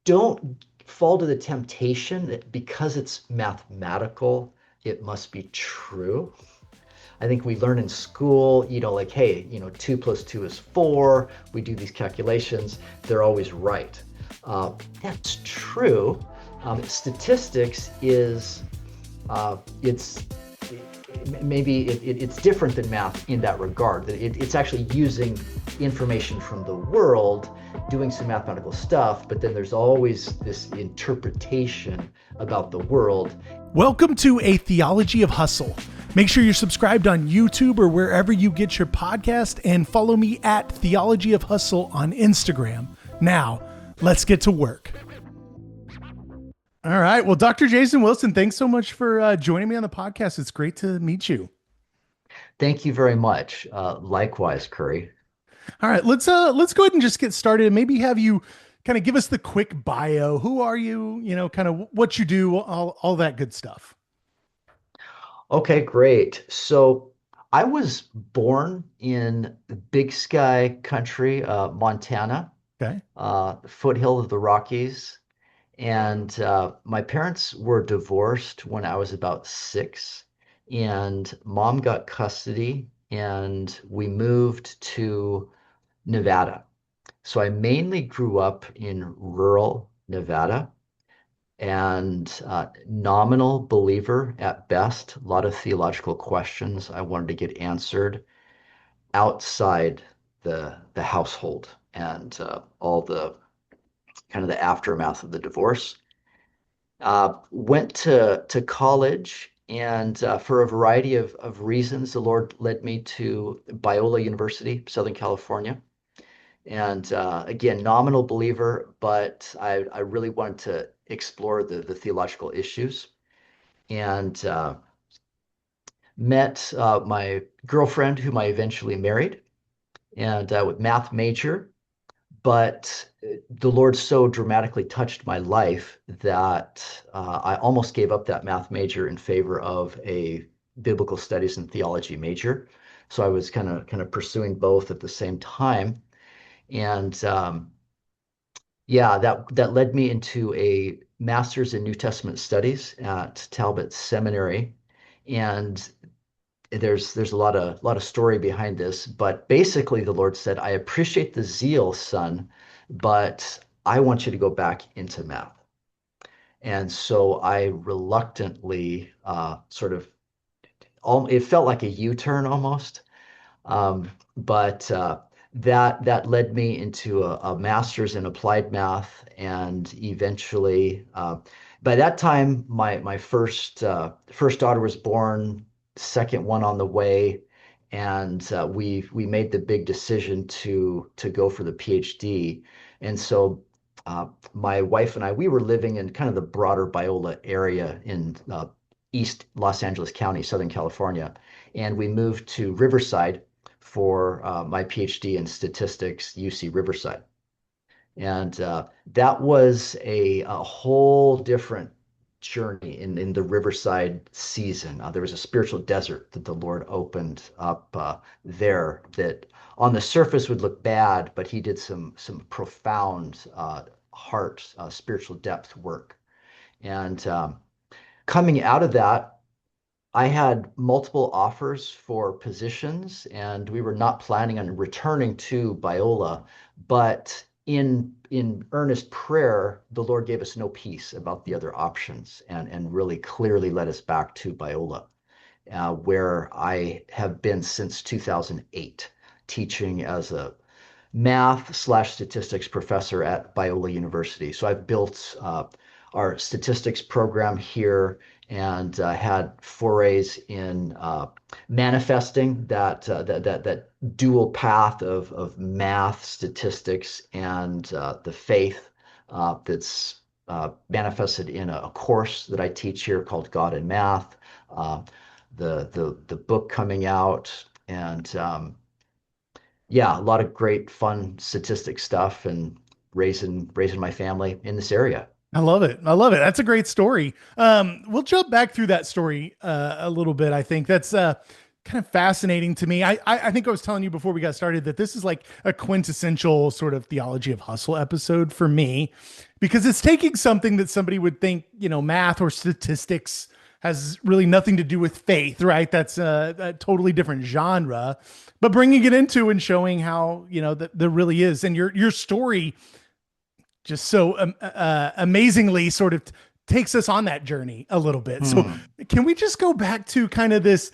don't fall to the temptation that because it's mathematical, it must be true. I think we learn in school, like, hey, 2 plus 2 is 4. We do these calculations, they're always right. That's true. Statistics is, it's maybe it's different than math in that regard. That it's actually using information from the world, doing some mathematical stuff, but then there's always this interpretation about the world. Welcome to A Theology of Hustle. Make sure you're subscribed on YouTube or wherever you get your podcast, and follow me at Theology of Hustle on Instagram. Now, let's get to work. All right. Well, Dr. Jason Wilson, thanks so much for joining me on the podcast. It's great to meet you. Thank you very much. Likewise, Curry. All right, let's go ahead and just get started and maybe have you kind of give us the quick bio. Who are you? Kind of what you do, all that good stuff. Okay, great. So I was born in Big Sky country, Montana, Okay. foothill of the Rockies. And my parents were divorced when I was about 6, and mom got custody, and we moved to Nevada. So I mainly grew up in rural Nevada and nominal believer at best. A lot of theological questions I wanted to get answered outside the household and all the kind of the aftermath of the divorce. Went to college, and for a variety of reasons, the Lord led me to Biola University, Southern California. And again, nominal believer, but I really wanted to explore the theological issues. And met my girlfriend, whom I eventually married, and with math major. But the Lord so dramatically touched my life that I almost gave up that math major in favor of a biblical studies and theology major. So I was kind of pursuing both at the same time. And yeah, that led me into a master's in New Testament studies at Talbot Seminary. And there's a lot of story behind this, but basically the Lord said, I appreciate the zeal, son, but I want you to go back into math. And so I reluctantly it felt like a U-turn almost. But that led me into a master's in applied math, and eventually, by that time, my first daughter was born, second one on the way, and we made the big decision to go for the PhD. And so my wife and I, we were living in kind of the broader Biola area in East Los Angeles County, Southern California, and we moved to Riverside for my PhD in statistics, UC Riverside. And that was a whole different journey in the Riverside season. There was a spiritual desert that the Lord opened up there that on the surface would look bad, but he did some profound heart, spiritual depth work. And coming out of that, I had multiple offers for positions, and we were not planning on returning to Biola. But in earnest prayer, the Lord gave us no peace about the other options, and really clearly led us back to Biola, where I have been since 2008, teaching as a math/statistics professor at Biola University. So I've built our statistics program here, and had forays in manifesting that dual path of math, statistics, and the faith that's manifested in a course that I teach here called God and Math. The book coming out, and yeah, a lot of great fun statistic stuff, and raising my family in this area. I love it. I love it. That's a great story. We'll jump back through that story a little bit. I think that's kind of fascinating to me. I think I was telling you before we got started that this is like a quintessential sort of theology of hustle episode for me, because it's taking something that somebody would think, math or statistics has really nothing to do with faith, right? That's a totally different genre, but bringing it into and showing how, that there really is. And your story just so amazingly sort of takes us on that journey a little bit. So Hmm. can we just go back to kind of this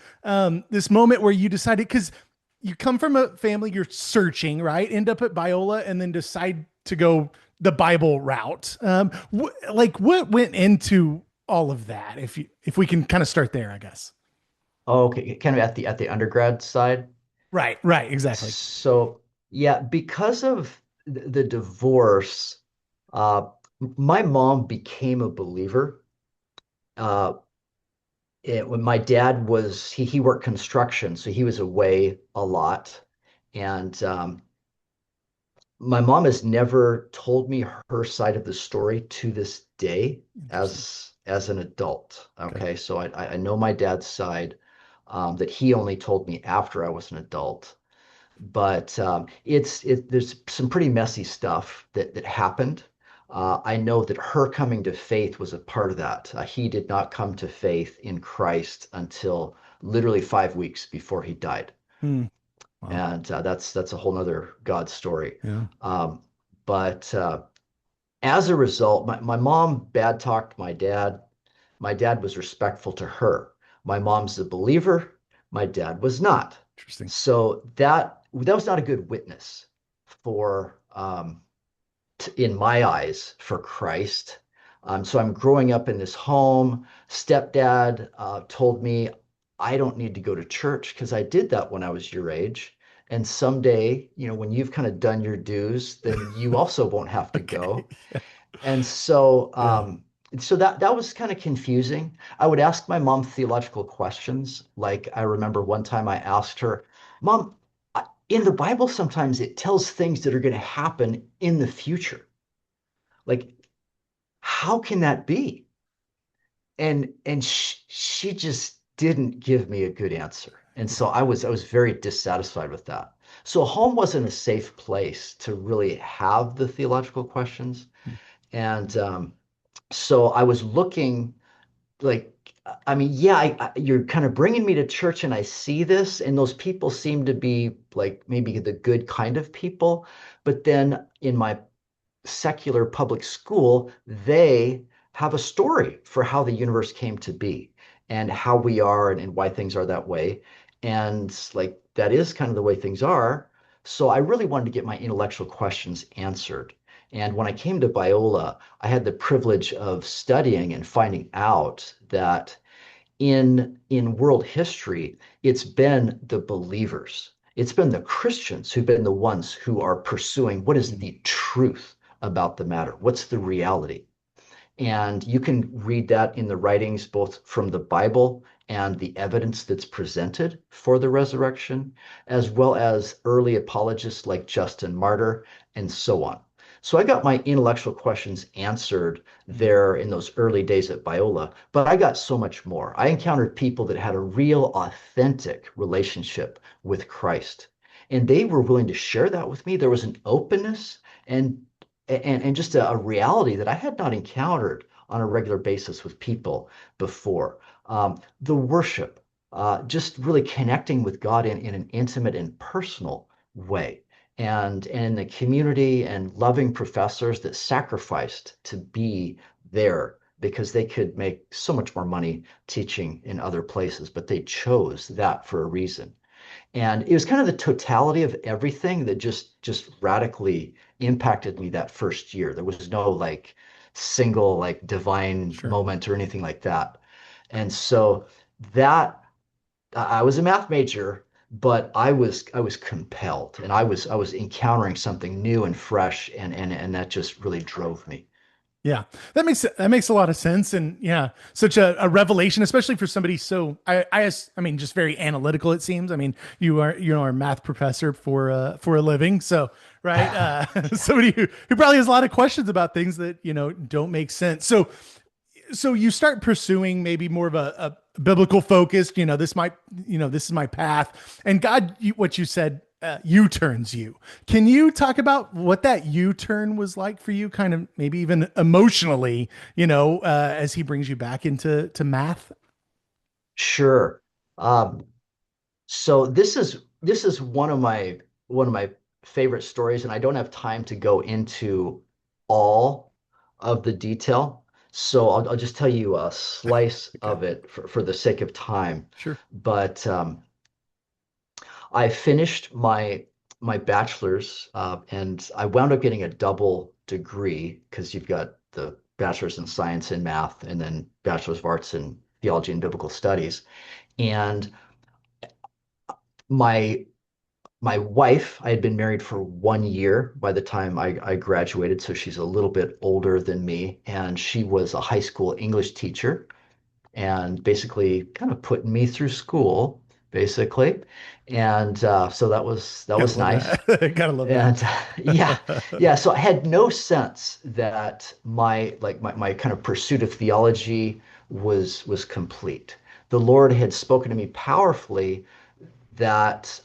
moment where you decided, because you come from a family, you're searching, right? End up at Biola and then decide to go the Bible route. Like what went into all of that? If we can kind of start there, I guess. Okay, kind of at the undergrad side. Right, exactly. So yeah, because of the divorce, uh, my mom became a believer. Uh, when my dad was he worked construction, so he was away a lot, and my mom has never told me her side of the story to this day Interesting. as an adult. Okay. Okay, so I know my dad's side, that he only told me after I was an adult. But there's some pretty messy stuff that happened. I know that her coming to faith was a part of that. He did not come to faith in Christ until literally 5 weeks before he died, Hmm. Wow. and that's a whole nother God story. Yeah. Um, but as a result, my mom bad talked my dad. My dad was respectful to her. My mom's a believer. My dad was not. Interesting. So that was not a good witness for, in my eyes, for Christ. So I'm growing up in this home. Stepdad told me I don't need to go to church because I did that when I was your age. And someday, when you've kind of done your dues, then you also won't have to Okay. go. And so, Yeah. that was kind of confusing. I would ask my mom theological questions. Like I remember one time I asked her, "Mom, in the Bible, sometimes it tells things that are going to happen in the future. Like, how can that be?" And she just didn't give me a good answer. And so Yeah. I was very dissatisfied with that. So home wasn't a safe place to really have the theological questions. And so I was looking, like, I mean, yeah, you're kind of bringing me to church and I see this, and those people seem to be like maybe the good kind of people. But then in my secular public school, they have a story for how the universe came to be and how we are, and why things are that way. And like that is kind of the way things are. So I really wanted to get my intellectual questions answered. And when I came to Biola, I had the privilege of studying and finding out that in world history, it's been the believers, it's been the Christians who've been the ones who are pursuing what is the truth about the matter, what's the reality. And you can read that in the writings, both from the Bible and the evidence that's presented for the resurrection, as well as early apologists like Justin Martyr and so on. So I got my intellectual questions answered Mm. there in those early days at Biola, but I got so much more. I encountered people that had a real, authentic relationship with Christ, and they were willing to share that with me. There was an openness and and just a reality that I had not encountered on a regular basis with people before. The worship, just really connecting with God in an intimate and personal way, and the community and loving professors that sacrificed to be there because they could make so much more money teaching in other places, but they chose that for a reason. And it was kind of the totality of everything that just radically impacted me that first year. There was no like single like divine Sure. moment or anything like that. And so that I was a math major, but I was compelled, and I was encountering something new and fresh, and that just really drove me. Yeah, that makes a lot of sense, and yeah, such a revelation, especially for somebody so I mean, just very analytical. It seems. I mean, you are a math professor for a living, so right, somebody who probably has a lot of questions about things that don't make sense. So you start pursuing maybe more of biblical focused. This is my path. And God, what you said, U-turns you. Can you talk about what that U-turn was like for you, kind of maybe even emotionally, as he brings you back into math? Sure. Um, so this is one of my favorite stories, and I don't have time to go into all of the detail. So I'll just tell you a slice Okay, of it for the sake of time. sure. But I finished my bachelor's, and I wound up getting a double degree because you've got the bachelor's in science and math, and then bachelor's of arts in theology and biblical studies. And my my wife, I had been married for 1 year by the time I graduated, so she's a little bit older than me, and she was a high school English teacher and basically kind of putting me through school, basically. And so that Gotta was love nice. that. Gotta love that. And yeah, yeah. So I had no sense that my kind of pursuit of theology was complete. The Lord had spoken to me powerfully that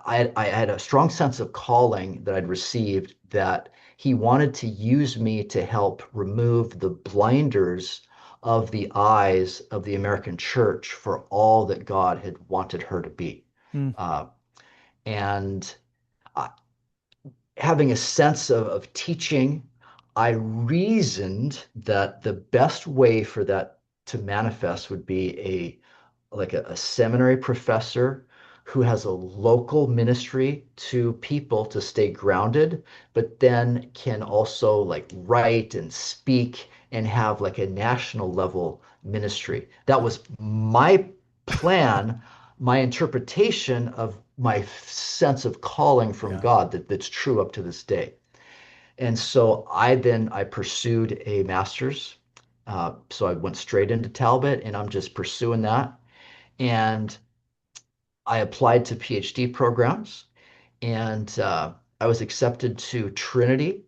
I had a strong sense of calling that I'd received, that he wanted to use me to help remove the blinders of the eyes of the American church for all that God had wanted her to be. Hmm. Uh, and uh, Having a sense of teaching, I reasoned that the best way for that to manifest would be a seminary professor who has a local ministry to people to stay grounded, but then can also like write and speak and have like a national level ministry. That was my plan, my interpretation of my sense of calling from Yeah. God that's true up to this day. And so I pursued a master's. So I went straight into Talbot, and I'm just pursuing that. And I applied to PhD programs, and I was accepted to Trinity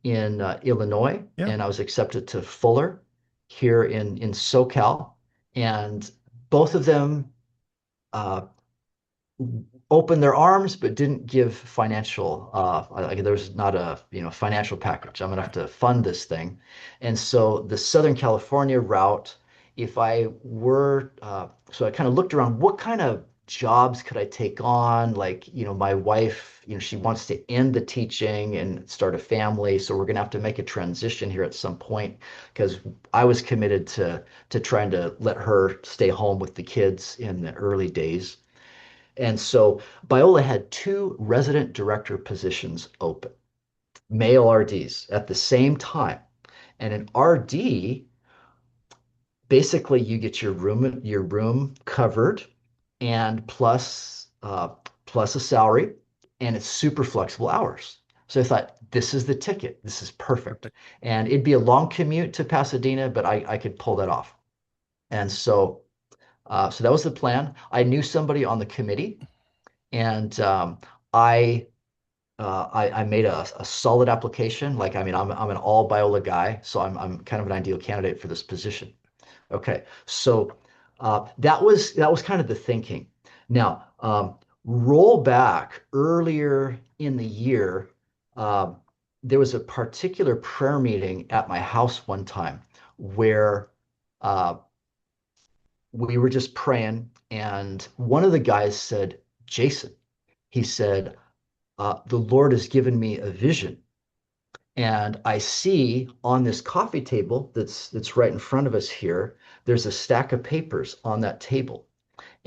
in Illinois, Yeah. and I was accepted to Fuller here in SoCal. And both of them uh, opened their arms but didn't give financial like there was not a financial package. I'm gonna have to fund this thing. And so the Southern California route, if I were so I kind of looked around, what kind of jobs could I take on? Like, my wife, she wants to end the teaching and start a family, so we're gonna have to make a transition here at some point, because I was committed to trying to let her stay home with the kids in the early days. And so Biola had two resident director positions open, male RDs at the same time. And an RD, basically you get your room covered, and plus a salary, and it's super flexible hours. So I thought, this is the ticket. This is perfect. Perfect. And it'd be a long commute to Pasadena, but I could pull that off. And so that was the plan. I knew somebody on the committee, and I made a solid application. Like, I mean, I'm an all Biola guy, so I'm kind of an ideal candidate for this position. Okay, so that was kind of the thinking. Now, roll back earlier in the year, um, there was a particular prayer meeting at my house one time where uh, we were just praying, and one of the guys said, "Jason," he said, "the Lord has given me a vision, and I see on this coffee table that's right in front of us here, there's a stack of papers on that table,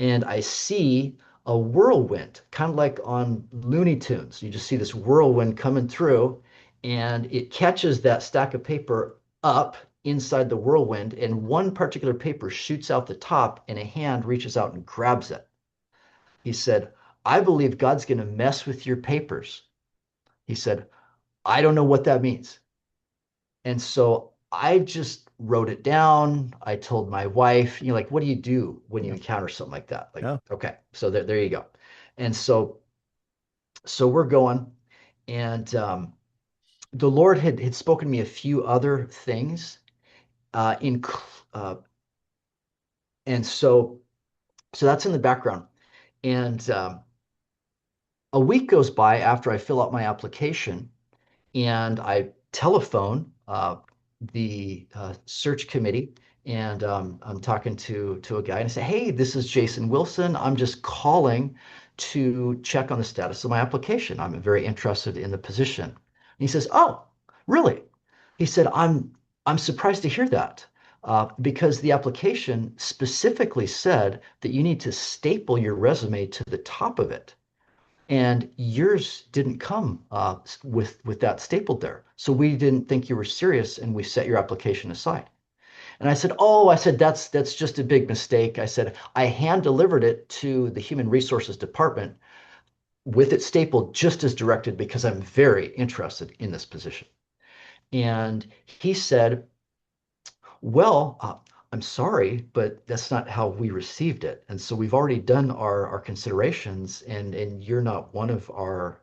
and I see a whirlwind, kind of like on Looney Tunes. You just see this whirlwind coming through, and it catches that stack of paper up inside the whirlwind, and one particular paper shoots out the top, and a hand reaches out and grabs it." He said, "I believe God's going to mess with your papers." He said, "I don't know what that means." And so I just wrote it down. I told my wife, like, what do you do when you Yeah. encounter something like that? Like, Yeah. okay, so there you go. And so we're going, and the Lord had spoken to me a few other things, uh, in, uh, And so that's in the background. And a week goes by after I fill out my application, and I telephone the search committee, and I'm talking to a guy, and I say, "Hey, this is Jason Wilson. I'm just calling to check on the status of my application. I'm very interested in the position." And he says, "Oh, really?" He said, I'm surprised to hear that." Because the application specifically said that you need to staple your resume to the top of it, and yours didn't come with that stapled there. So we didn't think you were serious, and we set your application aside. And I said, "Oh," I said, that's just a big mistake." I said, "I hand delivered it to the Human Resources Department with it stapled just as directed because I'm very interested in this position." And he said, "Well, I'm sorry, but that's not how we received it. And so we've already done our considerations, and you're not one of our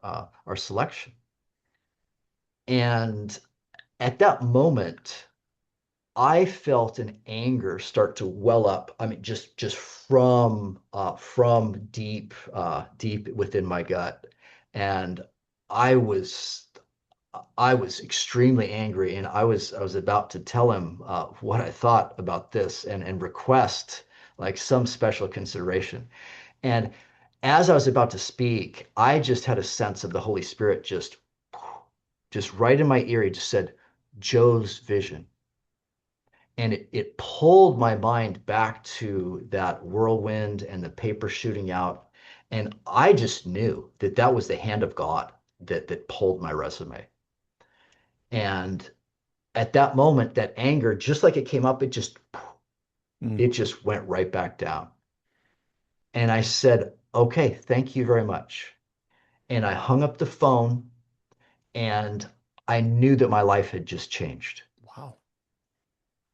selection." And at that moment, I felt an anger start to well up. I mean, just from deep within my gut. And I was I was extremely angry, and I was about to tell him what I thought about this, and request like some special consideration. And as I was about to speak, I just had a sense of the Holy Spirit just right in my ear. He just said, "Joe's vision." And it pulled my mind back to that whirlwind and the paper shooting out. And I just knew that that was the hand of God that pulled my resume. And at that moment, that anger, just like it came up, Mm. it just went right back down. And I said, "Okay, thank you very much." And I hung up the phone, and I knew that my life had just changed. Wow.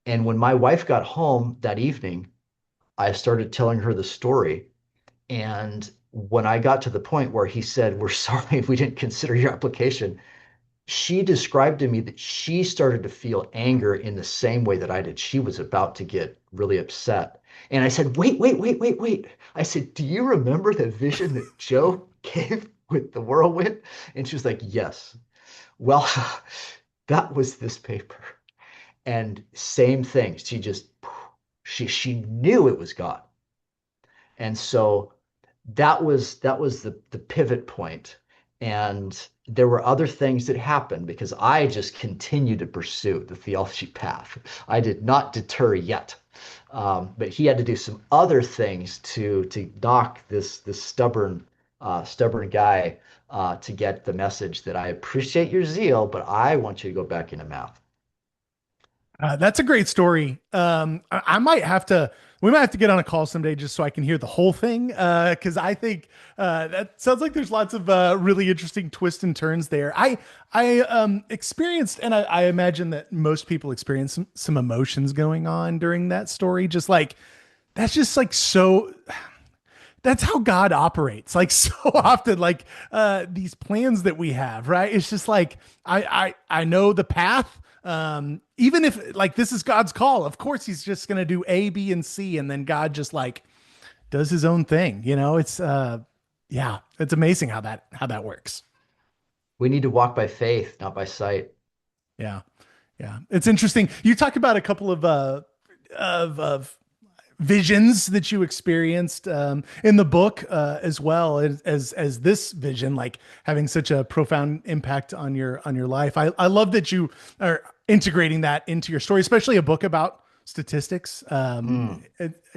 And when my wife got home that evening, I started telling her the story. And when I got to the point where he said, "We're sorry we didn't consider your application," she described to me that she started to feel anger in the same way that I did. She was about to get really upset. And I said, "Wait. I said, "Do you remember the vision that Joe gave with the whirlwind?" And she was like, "Yes." Well, that was this paper. And same thing. She knew it was God. And so that was the pivot point. And there were other things that happened because I just continued to pursue the theology path. I did not deter yet. But he had to do some other things to knock this stubborn guy to get the message that I appreciate your zeal, but I want you to go back into math. That's a great story. I might have to, we might have to get on a call someday just so I can hear the whole thing. Cause I think, that sounds like there's lots of, really interesting twists and turns there. I experienced, and I imagine that most people experience some emotions going on during that story. Just like, that's just like so, that's how God operates. Like so often, like these plans that we have, right? It's just like I know the path. Even if like this is God's call, of course he's just gonna do A, B, and C, and then God just like does his own thing. You know, it's yeah, it's amazing how that works. We need to walk by faith, not by sight. Yeah. Yeah. It's interesting. You talk about a couple of visions that you experienced in the book as well as this vision, like having such a profound impact on your life. I love that you are integrating that into your story, especially a book about statistics. Mm.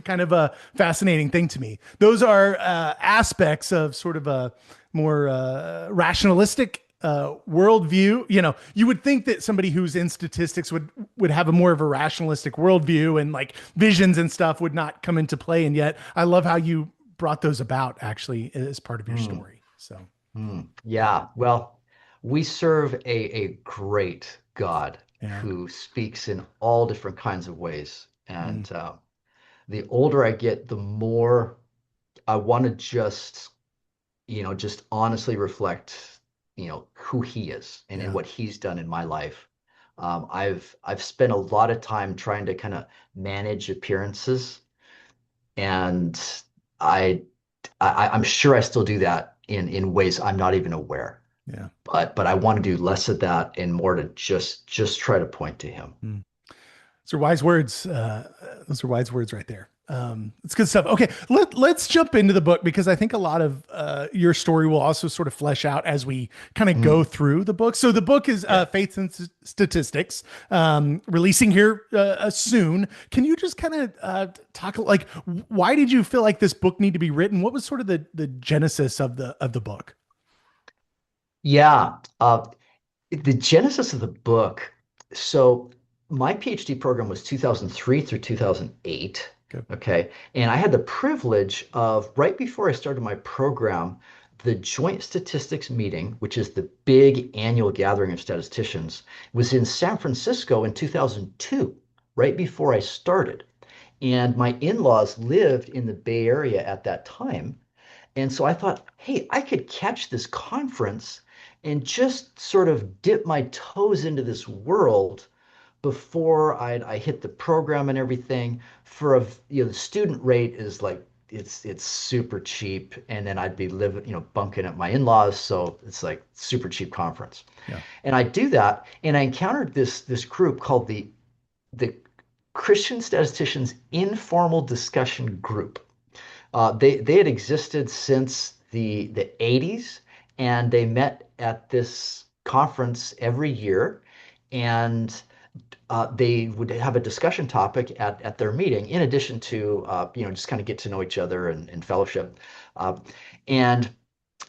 Kind of a fascinating thing to me. Those are aspects of sort of a more rationalistic worldview. You know, you would think that somebody who's in statistics would have a more of a rationalistic worldview, and like visions and stuff would not come into play. And yet, I love how you brought those about actually as part of your Mm. story. So yeah, Yeah, well, we serve a great God yeah, who speaks in all different kinds of ways. mm, And the older I get, the more I want to just honestly reflect, who he is and yeah, what he's done in my life. I've spent a lot of time trying to kind of manage appearances, And I, I'm sure I still do that in ways I'm not even aware. Yeah. But I want to do less of that and more to just try to point to him. Mm. Those are wise words. Those are wise words right there. It's good stuff. Okay, let's jump into the book because I think a lot of your story will also sort of flesh out as we kind of go Mm, through the book. So the book is yeah. Faith and Statistics, releasing here soon. Can you just kind of talk like why did you feel like this book need to be written? What was sort of the genesis of the book? Yeah. The genesis of the book. So my PhD program was 2003 through 2008. Good. Okay. And I had the privilege of, right before I started my program, the Joint Statistics Meeting, which is the big annual gathering of statisticians, was in San Francisco in 2002, right before I started. And my in-laws lived in the Bay Area at that time. And so I thought, hey, I could catch this conference and just sort of dip my toes into this world before I hit the program and everything. For the student rate is like it's super cheap, and then I'd be living, bunking at my in-laws, so it's like super cheap conference. Yeah. And I do that, and I encountered this group called the Christian Statisticians Informal Discussion Group. They had existed since the 80s, and they met at this conference every year, and they would have a discussion topic at their meeting, in addition to just kind of get to know each other and fellowship. Uh, and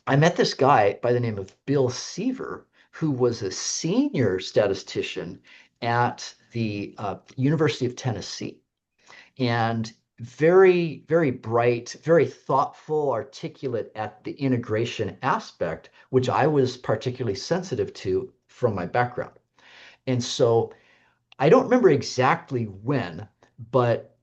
I met this guy by the name of Bill Seaver, who was a senior statistician at the University of Tennessee, and very, very bright, very thoughtful, articulate at the integration aspect, which I was particularly sensitive to from my background. And so I don't remember exactly when, but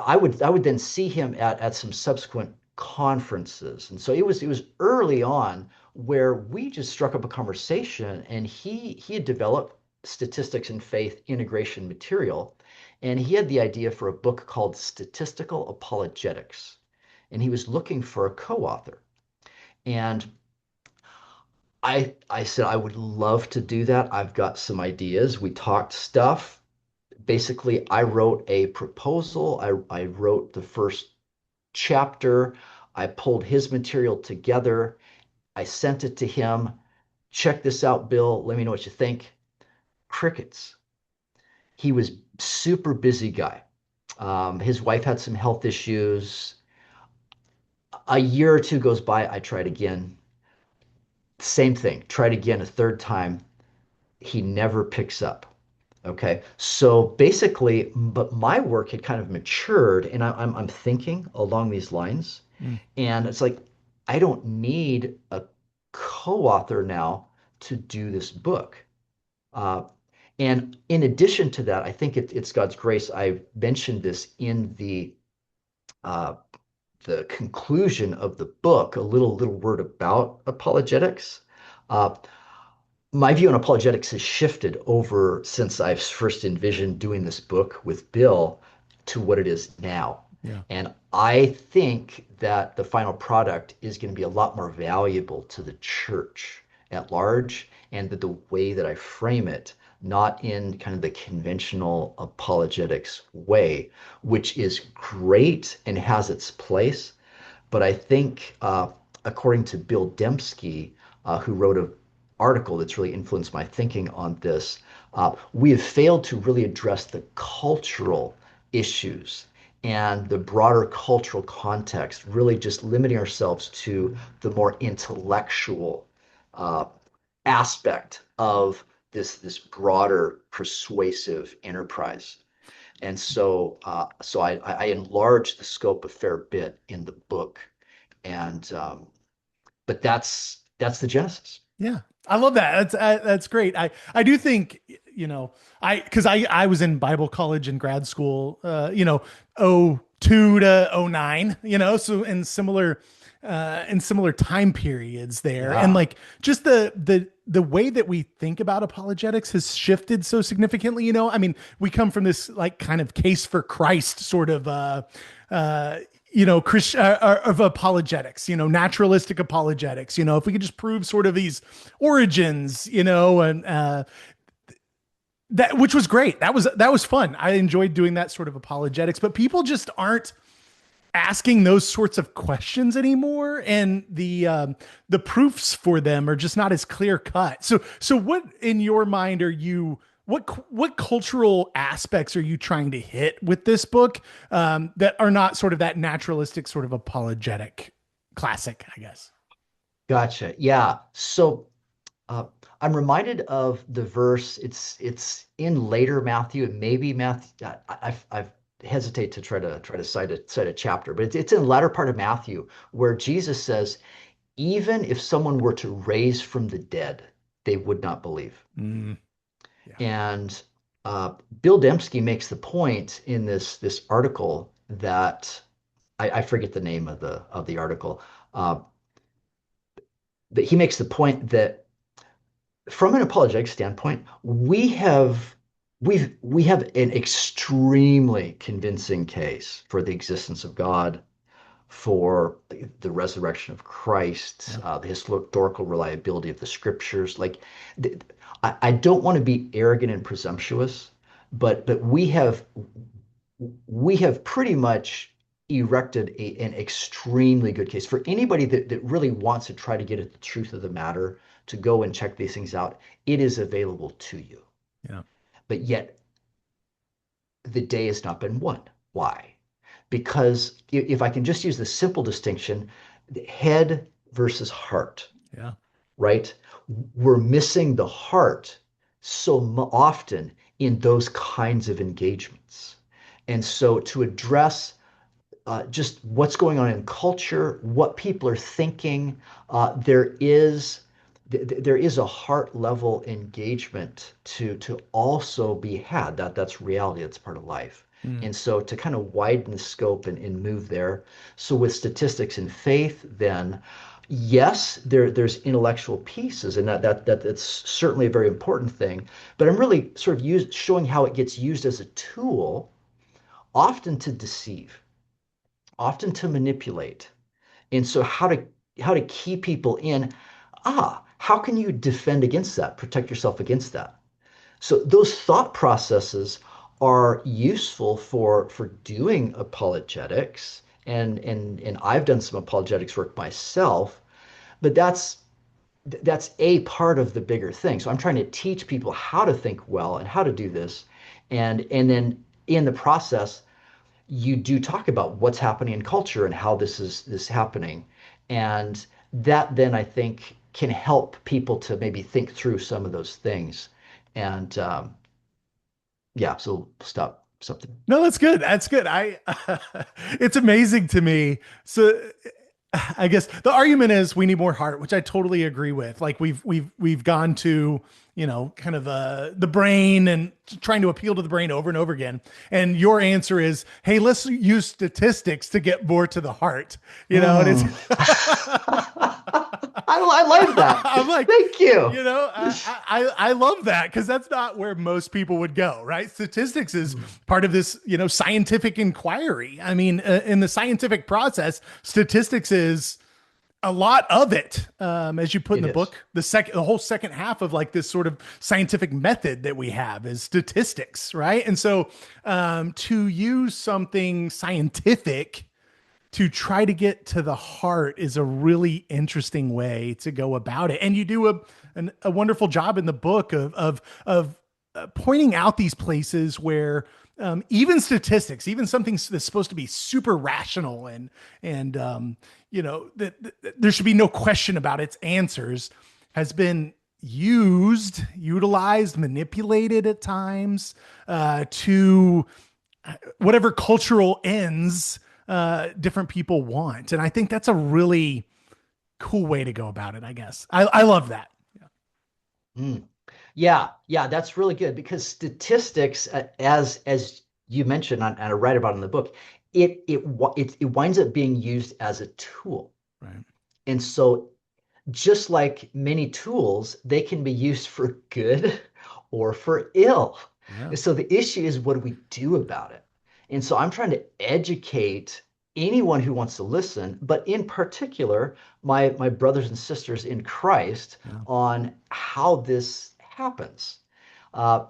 I would then see him at some subsequent conferences, and so it was early on where we just struck up a conversation, and he had developed statistics and faith integration material, and he had the idea for a book called Statistical Apologetics, and he was looking for a co-author, and I said I would love to do that. I've got some ideas. We talked stuff. Basically, I wrote a proposal. I wrote the first chapter. I pulled his material together. I sent it to him. Check this out, Bill. Let me know what you think. Crickets. He was super busy guy. His wife had some health issues. A year or two goes by. I tried again. Same thing. Tried again a third time. He never picks up. Okay. So basically, but my work had kind of matured, and I'm thinking along these lines. Mm. And it's like, I don't need a co-author now to do this book. Uh, and in addition to that, I think it's God's grace. I mentioned this in uh, the conclusion of the book, a little word about apologetics. Uh, my view on apologetics has shifted over since I first envisioned doing this book with Bill to what it is now. Yeah. And I think that the final product is going to be a lot more valuable to the church at large, and that the way that I frame it, not in kind of the conventional apologetics way, which is great and has its place. But I think, according to Bill Dembski, who wrote an article that's really influenced my thinking on this, we have failed to really address the cultural issues and the broader cultural context, really just limiting ourselves to the more intellectual uh, aspect of this broader persuasive enterprise. And so I enlarged the scope a fair bit in the book, and but that's the genesis. Yeah. I love that. That's great. I do think, because I was in Bible college and grad school, oh 02 to oh 09, so in similar time periods there. And Yeah. like just the way that we think about apologetics has shifted so significantly. I mean, we come from this like kind of case for Christ sort of uh, of apologetics, naturalistic apologetics. If we could just prove sort of these origins, and that which was great. That was fun. I enjoyed doing that sort of apologetics, but people just aren't asking those sorts of questions anymore, and the proofs for them are just not as clear cut. So what in your mind are you? What cultural aspects are you trying to hit with this book that are not sort of that naturalistic sort of apologetic classic, I guess? Gotcha. Yeah. So uh, I'm reminded of the verse. It's in later Matthew, and maybe Matthew. I've hesitate to try to cite a chapter, but it's in the latter part of Matthew where Jesus says, even if someone were to raise from the dead, they would not believe. Mm, yeah. And Bill Dembski makes the point in this article that I forget the name of the article, uh, but he makes the point that from an apologetic standpoint, we have an extremely convincing case for the existence of God, for the resurrection of Christ, Yeah. the historical reliability of the scriptures. Like, I don't want to be arrogant and presumptuous, but we have pretty much erected an extremely good case for anybody that really wants to try to get at the truth of the matter, to go and check these things out. It is available to you. Yeah. But yet the day has not been won. Why? Because if I can just use the simple distinction, head versus heart, Yeah. right? We're missing the heart so often in those kinds of engagements. And so to address just what's going on in culture, what people are thinking. There is a heart level engagement to also be had. That's reality. That's part of life. Mm. And so to kind of widen the scope and move there. So with statistics and faith, then yes, there's intellectual pieces, and that's certainly a very important thing. But I'm really sort of showing how it gets used as a tool, often to deceive, often to manipulate. And so how to keep people in, how can you defend against that, protect yourself against that? So those thought processes are useful for doing apologetics. And I've done some apologetics work myself, but that's a part of the bigger thing. So I'm trying to teach people how to think well and how to do this. And then in the process, you do talk about what's happening in culture and how this happening. And that then I think can help people to maybe think through some of those things. And yeah, so stop something. No, that's good. That's good. It's amazing to me. So I guess the argument is we need more heart, which I totally agree with. Like we've gone to, kind of the brain and trying to appeal to the brain over and over again. And your answer is, hey, let's use statistics to get more to the heart. And it's Mm. I like that. I'm like, Thank you. I love that because that's not where most people would go, right? Statistics is part of this, scientific inquiry. I mean, in the scientific process, statistics is a lot of it, as you put in It the is. book. The whole second half of like this sort of scientific method that we have is statistics, right? And so, to use something scientific to try to get to the heart is a really interesting way to go about it. And you do a wonderful job in the book of pointing out these places where even statistics, even something that's supposed to be super rational and that there should be no question about its answers, has been utilized, manipulated at times to whatever cultural ends different people want. And I think that's a really cool way to go about it, I guess. I love that. Mm. Yeah, that's really good because statistics, as you mentioned and I write about in the book, it winds up being used as a tool. Right. And so just like many tools, they can be used for good or for ill. Yeah. And so the issue is, what do we do about it? And so I'm trying to educate anyone who wants to listen, but in particular, my brothers and sisters in Christ Yeah. on how this happens. Uh,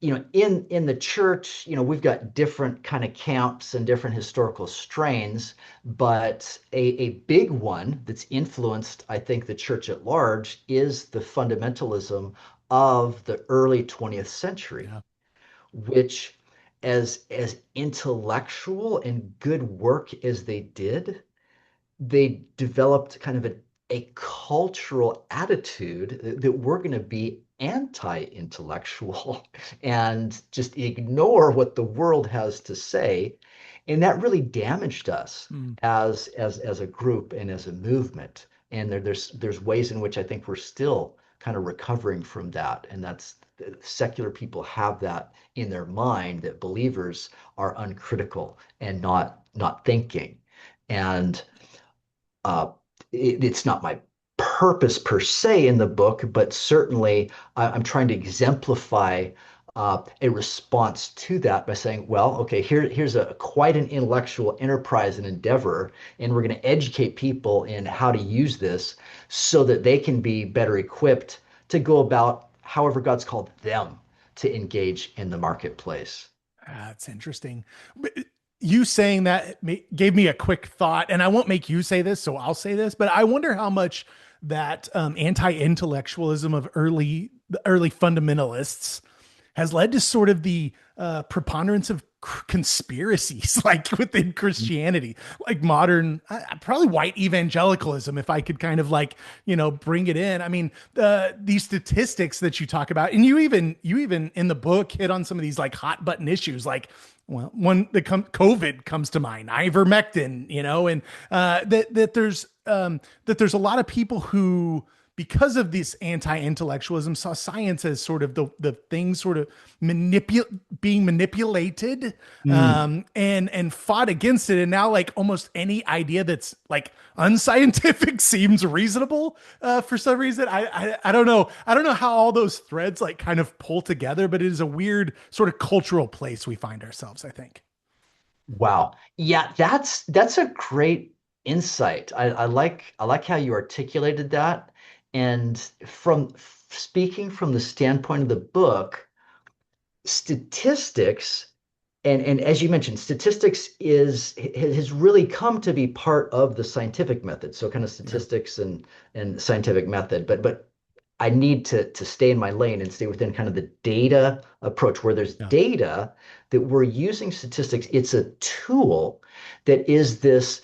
in the church, we've got different kind of camps and different historical strains, but a big one that's influenced, I think, the church at large is the fundamentalism of the early 20th century, Yeah. which as intellectual and good work as they did, they developed kind of a cultural attitude that we're going to be anti-intellectual and just ignore what the world has to say. And that really damaged us Mm. as a group and as a movement. And there's ways in which I think we're still kind of recovering from that. And that's secular people have that in their mind that believers are uncritical and not thinking. And uh, it's not my purpose per se in the book, but certainly I'm trying to exemplify a response to that by saying, well, okay, here's a quite an intellectual enterprise and endeavor, and we're going to educate people in how to use this so that they can be better equipped to go about however God's called them to engage in the marketplace. That's interesting. But you saying that gave me a quick thought, and I won't make you say this, so I'll say this. But I wonder how much that anti-intellectualism of the early fundamentalists has led to sort of the preponderance of conspiracies, like within Christianity, like modern, probably white evangelicalism, if I could kind of like, bring it in. I mean, these statistics that you talk about, and you even in the book hit on some of these like hot button issues, like, well, one that COVID comes to mind, ivermectin, and that there's a lot of people who, because of this anti-intellectualism, saw science as sort of the thing sort of being manipulated, Mm. and fought against it. And now like almost any idea that's like unscientific seems reasonable for some reason. I don't know. I don't know how all those threads like kind of pull together, but it is a weird sort of cultural place we find ourselves, I think. Wow. Yeah, that's a great insight. I like how you articulated that. And from speaking from the standpoint of the book, statistics and as you mentioned, statistics has really come to be part of the scientific method. So kind of Yeah. statistics and scientific method. But I need to stay in my lane and stay within kind of the data approach where there's Yeah. data that we're using statistics. It's a tool that is this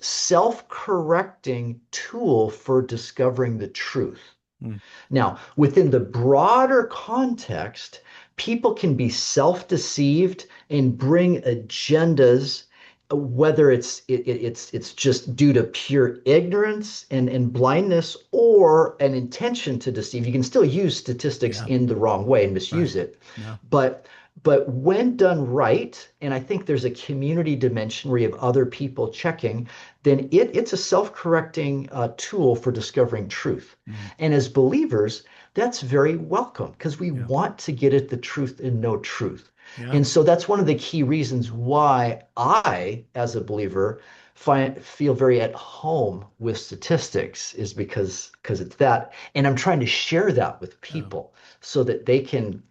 self-correcting tool for discovering the truth. Mm. Now, within the broader context, people can be self-deceived and bring agendas, whether it's just due to pure ignorance and blindness or an intention to deceive. You can still use statistics Yeah. in the wrong way and Right. misuse it. Yeah. But but when done right, and I think there's a community dimension where you have other people checking, then it's a self-correcting tool for discovering truth. Mm. And as believers, that's very welcome because we Yeah. want to get at the truth and know truth. Yeah. And so that's one of the key reasons why I, as a believer, feel very at home with statistics is because it's that. And I'm trying to share that with Yeah. people so that they can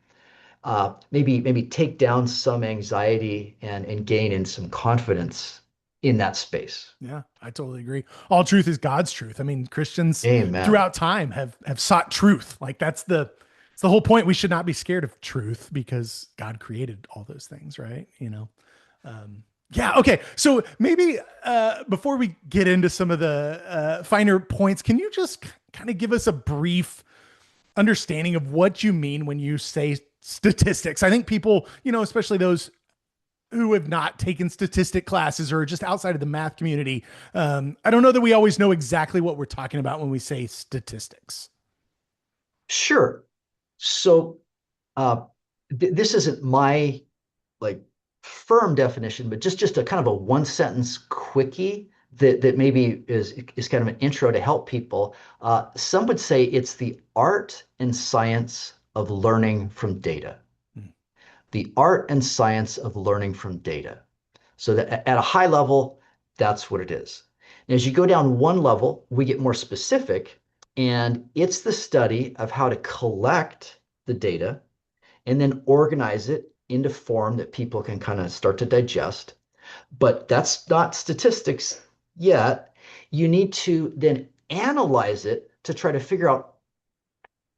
maybe take down some anxiety and gain in some confidence in that space. Yeah, I totally agree. All truth is God's truth. I mean, Christians Amen. throughout time have sought truth. Like it's the whole point. We should not be scared of truth because God created all those things, right? Yeah. Okay. So maybe before we get into some of the finer points, can you just kind of give us a brief understanding of what you mean when you say statistics? I think people, especially those who have not taken statistic classes or just outside of the math community, I don't know that we always know exactly what we're talking about when we say statistics. Sure. So uh, this isn't my like firm definition, but just a kind of a one sentence quickie that maybe is kind of an intro to help people. Some would say it's the art and science of learning from data. the art and science of learning from data. So that at a high level, that's what it is. And as you go down one level, we get more specific, and it's the study of how to collect the data and then organize it into form that people can kind of start to digest. But that's not statistics yet. You need to then analyze it to try to figure out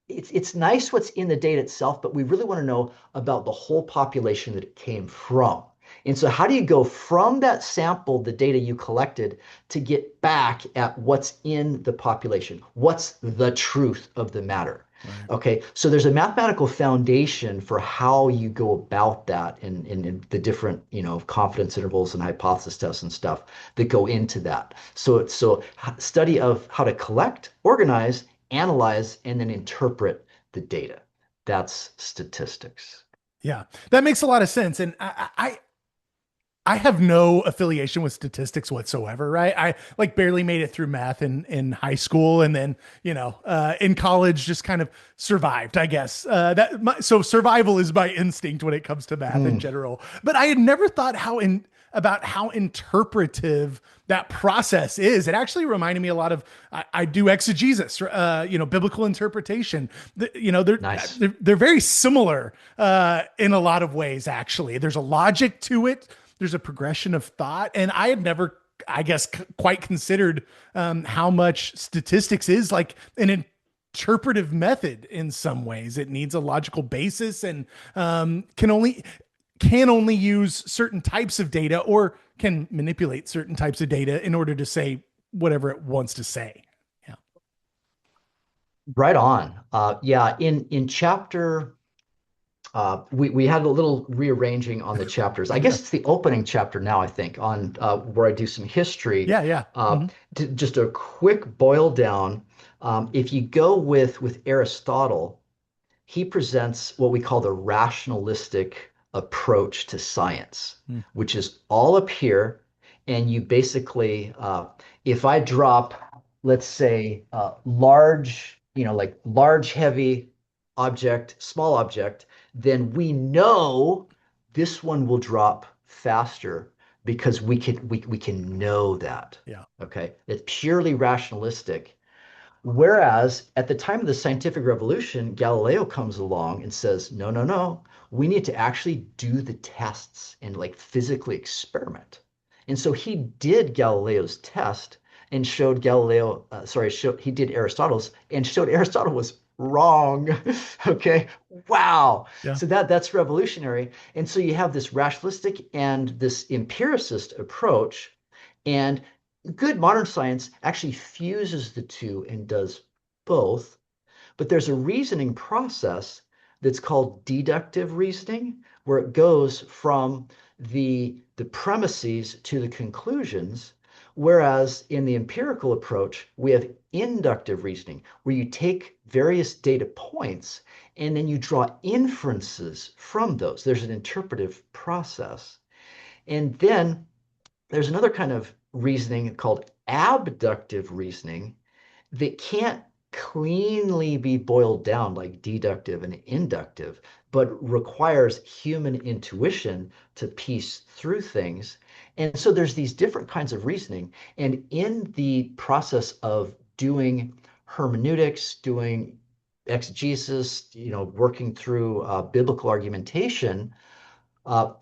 it's nice what's in the data itself, but we really want to know about the whole population that it came from. And so how do you go from that sample, the data you collected, to get back at what's in the population? What's the truth of the matter? Right. Okay, so there's a mathematical foundation for how you go about that in the different, confidence intervals and hypothesis tests and stuff that go into that. So study of how to collect, organize, analyze, and then interpret the data. That's statistics. Yeah, that makes a lot of sense. And I have no affiliation with statistics whatsoever, right? I like barely made it through math in high school, and then in college just kind of survived, I guess. So survival is my instinct when it comes to math in Hmm, general. But I had never thought about how interpretive that process is. It actually reminded me a lot of I do exegesis, biblical interpretation. nice. They're very similar in a lot of ways. Actually, there's a logic to it. There's a progression of thought, and I had never, I guess, quite considered how much statistics is like an interpretive method in some ways. It needs a logical basis and can only use certain types of data or can manipulate certain types of data in order to say whatever it wants to say. Yeah. Right on. Yeah, in chapter we had a little rearranging on the chapters. I guess it's the opening chapter now, I think, on where I do some history. Yeah. Yeah. Uh, Mhm. just a quick boil down. If you go with Aristotle, he presents what we call the rationalistic approach to science, Mm. which is all up here. And you basically, if I drop, let's say, large, like large, heavy object, small object, then we know this one will drop faster because we can know that. Yeah. Okay. It's purely rationalistic. Whereas at the time of the scientific revolution, Galileo comes along and says, no, no, no, we need to actually do the tests and like physically experiment. And so he did Galileo's test and showed he did Aristotle's and showed Aristotle was wrong. Okay. Wow. Yeah. So that's revolutionary. And so you have this rationalistic and this empiricist approach. And good modern science actually fuses the two and does both. But there's a reasoning process that's called deductive reasoning, where it goes from the premises to the conclusions. Whereas in the empirical approach, we have inductive reasoning, where you take various data points and then you draw inferences from those. There's an interpretive process. And then there's another kind of reasoning called abductive reasoning that can't cleanly be boiled down like deductive and inductive, but requires human intuition to piece through things. And so there's these different kinds of reasoning. And in the process of doing hermeneutics, doing exegesis, working through biblical argumentation, uh,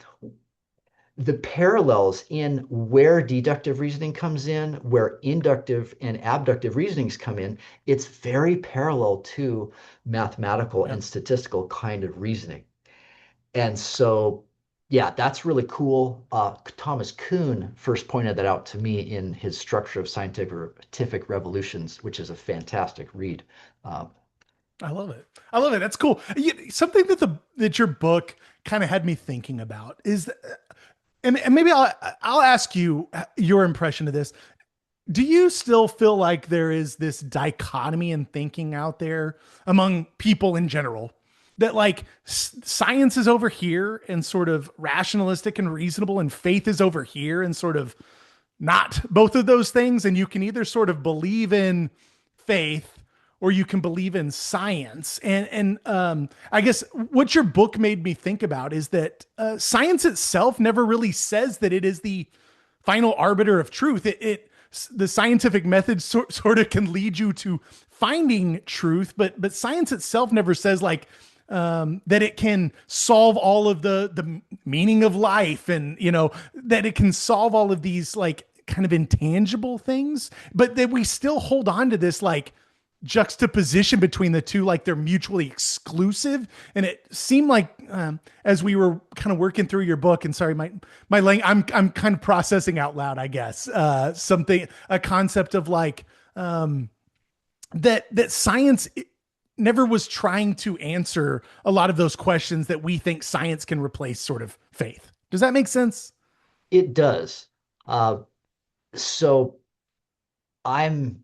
the parallels in where deductive reasoning comes in, where inductive and abductive reasonings come in, it's very parallel to mathematical Yeah. and statistical kind of reasoning. And so, yeah, that's really cool. Thomas Kuhn first pointed that out to me in his Structure of Scientific Revolutions, which is a fantastic read. Uh, I love it. I love it. That's cool. Something that your book kind of had me thinking about is, and maybe I'll ask you your impression of this. Do you still feel like there is this dichotomy in thinking out there among people in general that like science is over here and sort of rationalistic and reasonable, and faith is over here and sort of not both of those things? And you can either sort of believe in faith or you can believe in science. And I guess what your book made me think about is that science itself never really says that it is the final arbiter of truth. The scientific method sort of can lead you to finding truth, but science itself never says like that it can solve all of the meaning of life, and that it can solve all of these like kind of intangible things, but that we still hold on to this like juxtaposition between the two, like they're mutually exclusive. And it seemed like as we were kind of working through your book, and sorry, I'm kind of processing out loud, I guess, a concept of like that science never was trying to answer a lot of those questions that we think science can replace sort of faith. Does that make sense? It does. Uh, so I'm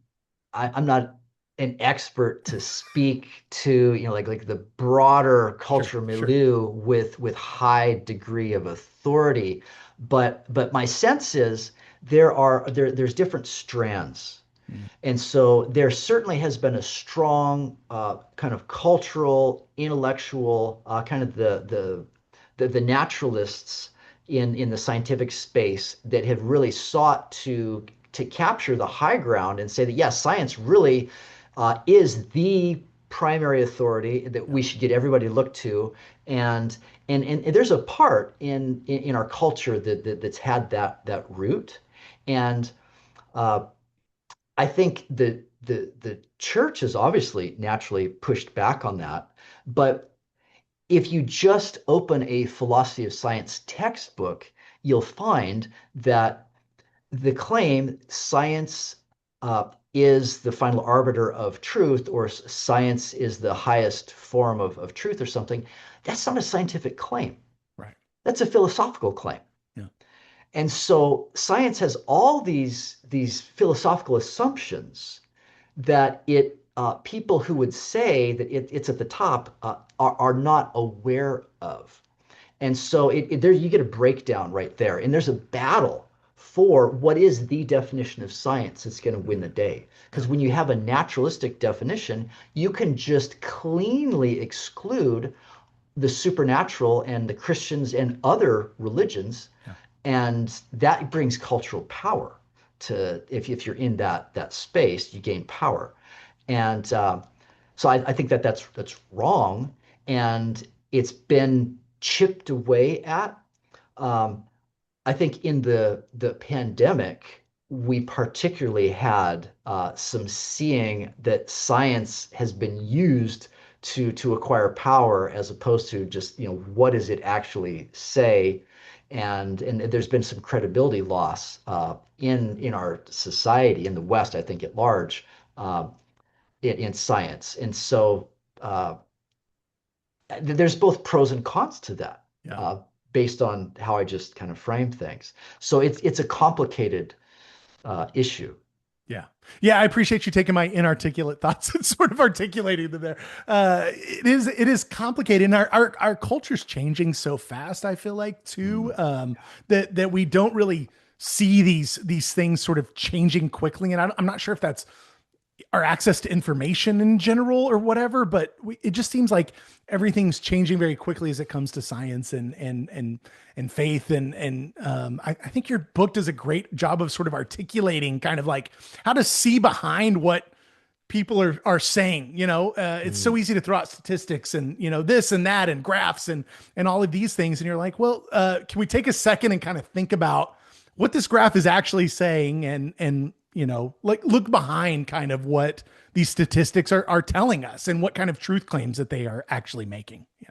I'm not an expert to speak to, like the broader Sure, culture sure. milieu with high degree of authority, but my sense is there's different strands. Mm, And so there certainly has been a strong kind of cultural, intellectual, kind of the naturalists in the scientific space that have really sought to capture the high ground and say that yes, science really is the primary authority that yeah, we should get everybody to look to, and and there's a part in our culture that's had that root, and uh, I think the church has obviously naturally pushed back on that, but if you just open a philosophy of science textbook, you'll find that the claim science is the final arbiter of truth, or science is the highest form of truth or something, that's not a scientific claim. right. That's a philosophical claim. Yeah, And so science has all these philosophical assumptions that people who would say that it's at the top are not aware of. And so there you get a breakdown right there. And there's a battle for what is the definition of science that's going to win the day. yeah, Because when you have a naturalistic definition, you can just cleanly exclude the supernatural and the Christians and other religions, yeah, and that brings cultural power to if you're in that space, you gain power. And so I think that's wrong, and it's been chipped away at. Um, I think in the pandemic, we particularly had some seeing that science has been used to acquire power as opposed to just, what does it actually say? And there's been some credibility loss in our society in the West, I think at large, uh, in science. And so there's both pros and cons to that, yeah. uh, based on how I just kind of framed things. So it's a complicated issue. Yeah. Yeah. I appreciate you taking my inarticulate thoughts and sort of articulating them there. It is complicated, and our culture's changing so fast, I feel like too, Mm. that we don't really see these things sort of changing quickly. And I'm not sure if that's our access to information in general or whatever, but it just seems like everything's changing very quickly as it comes to science and faith. I think your book does a great job of sort of articulating kind of like how to see behind what people are saying. It's so Mm. easy to throw out statistics and this and that and graphs and all of these things, and you're like, well, can we take a second and kind of think about what this graph is actually saying, and like look behind kind of what these statistics are telling us, and what kind of truth claims that they are actually making. Yeah.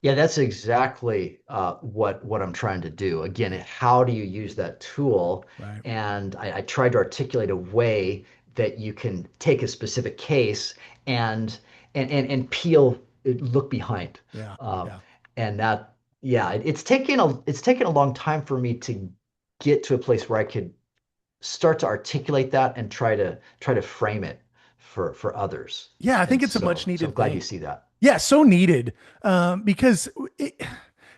Yeah, that's exactly what I'm trying to do. Again, how do you use that tool? Right. And I tried to articulate a way that you can take a specific case and and peel, look behind. Yeah. Uh, Yeah. and that, yeah, it's taken a long time for me to get to a place where I could start to articulate that and try to frame it for others. Yeah. I think And it's a much so I'm needed glad you thing. see that. Yeah. So needed. Because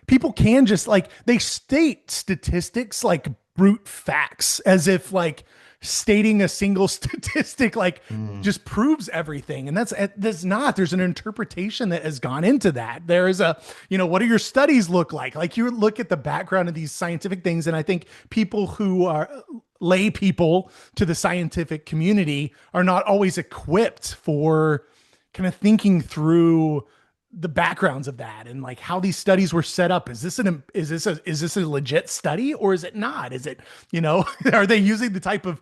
people can just like, they state statistics like brute facts as if like, stating a single statistic like Mm. just proves everything. And that's not, there's an interpretation that has gone into that. There is a, what do your studies look like? Like you look at the background of these scientific things. And I think people who are lay people to the scientific community are not always equipped for kind of thinking through the backgrounds of that and like how these studies were set up. Is this a legit study or is it not? Is it, are they using the type of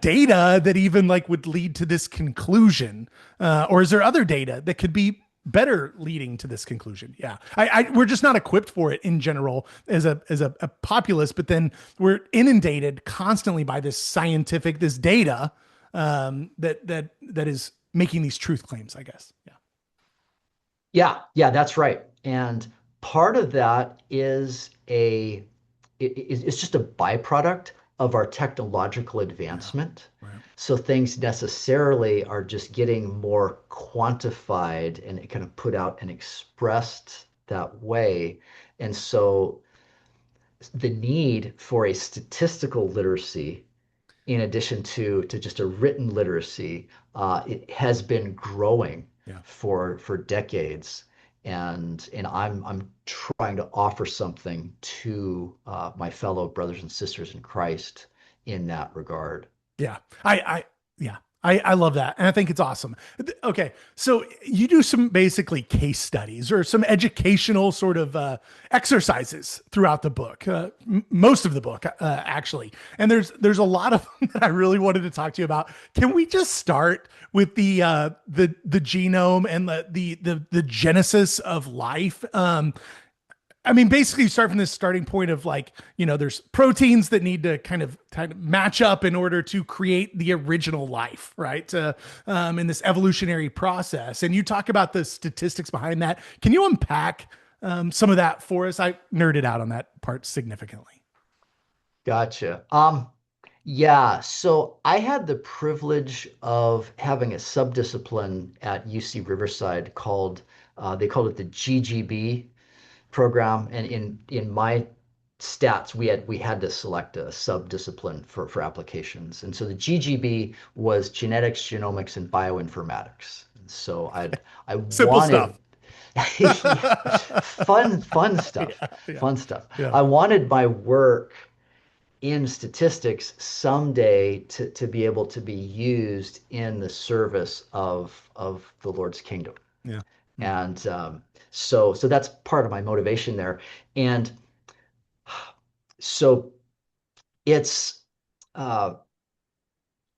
data that even like would lead to this conclusion? Or is there other data that could be better leading to this conclusion? Yeah. We're just not equipped for it in general as a populace, but then we're inundated constantly by this data that is making these truth claims, I guess. Yeah. Yeah, yeah, that's right. And part of that is it's just a byproduct of our technological Yeah. advancement. Right. So things necessarily are just getting more quantified and kind of put out and expressed that way. And so the need for a statistical literacy in addition to just a written literacy, it has been growing Yeah. for decades, and I'm trying to offer something to my fellow brothers and sisters in Christ in that regard. Yeah. Yeah. I love that. And I think it's awesome. Okay. So you do some basically case studies or some educational sort of exercises throughout the book, most of the book, actually. And there's a lot of them that I really wanted to talk to you about. Can we just start with the genome and the genesis of life? I mean, basically, you start from this starting point of like, there's proteins that need to kind of match up in order to create the original life, right? In this evolutionary process. And you talk about the statistics behind that. Can you unpack some of that for us? I nerded out on that part significantly. Gotcha. Yeah, so I had the privilege of having a subdiscipline at UC Riverside called they called it the GGB program, and in my stats we had to select a sub-discipline for applications, and so the GGB was genetics, genomics, and bioinformatics. And so I Simple wanted stuff. yeah, fun stuff, Yeah, yeah, fun stuff. yeah, I wanted my work in statistics someday to be able to be used in the service of the Lord's kingdom. yeah. Mm. And so that's part of my motivation there. And so it's uh,